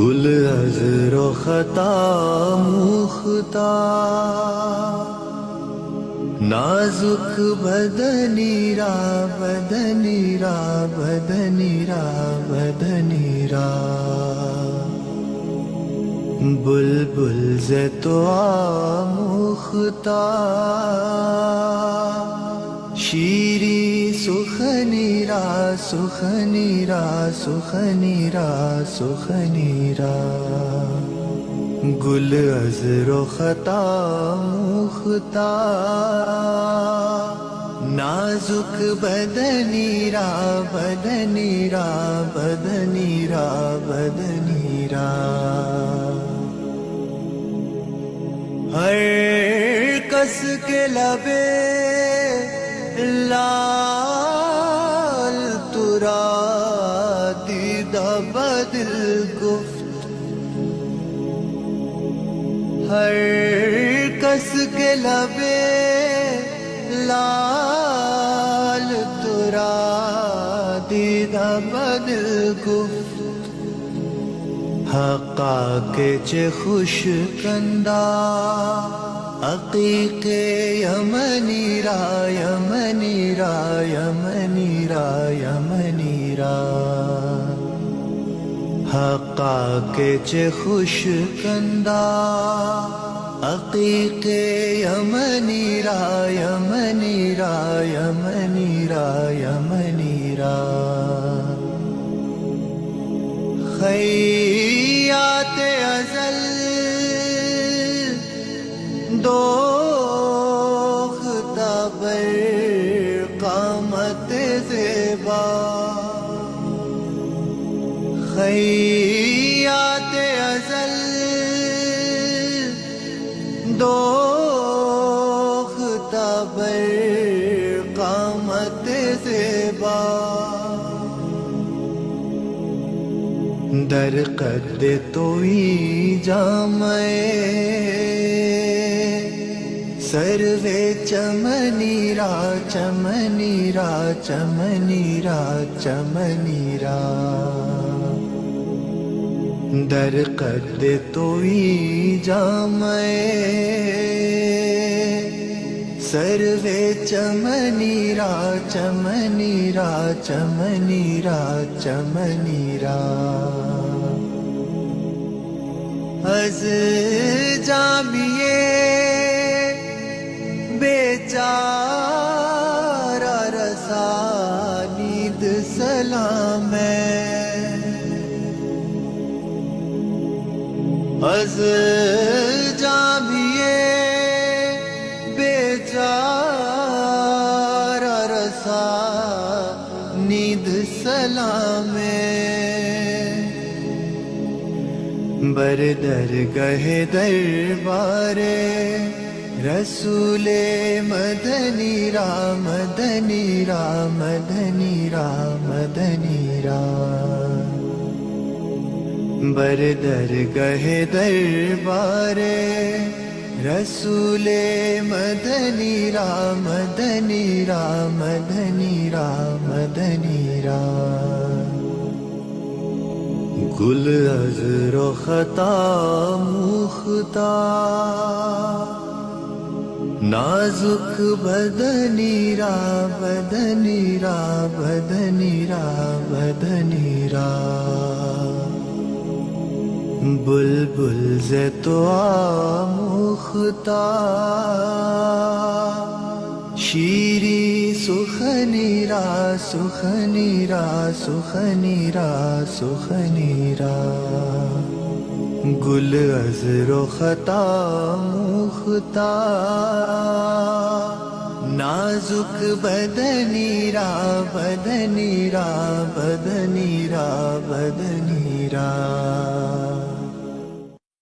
گل عذر و خطا موختا، نازک بدنی را بدنی را بدنی را بدنی را، بلبل ز تو آموختا، شیری سخنی را سخنی را سخنی را سخنی را، گل عذر و خطا موختا، نازک بدنی را بدنی را بدنی را بدنی را، ہر کس کے لبے لال ترا دیدہ بدل گفت، ہر کس کے لبے لال ترا دیدہ بدل گفت، حقا کے چے خوش کندہ عقیق یمنی را یمنی را یمنی را یمنی را، حقا کے چے خوش کندہ عقیق یمنی را یمنی را یمنی را یمنی را، خیات ازل دوختا بر قامت زیبا، خیات ازل دوختا بر قامت زیبا، در قد توئی جامع سروے چمنی را چمنی را چمنی را چمنی را، در قد توئی جامع سروے چمنی را چمنی را چمنی را چمنی را، از جامیے بیچارہ رسانید سلام ہے، از جامیے بیچارہ رسانید سلام ہے، بر درگہ دربار رسول مدنی را مدنی را مدنی را مدنی را، بر درگہ دربار رسول مدنی را مدنی را مدنی را مدنی را، گل عذر و خطا موختا، نازک بدنی را بدنی را بدنی را بدنی را، بلبل ز تو آموختا، شیری سخنی را سخنی را سخنی را سخنی را، گل عذر و خطا موختا، نازک بدنی را بدنی را بدنی را بدنی را۔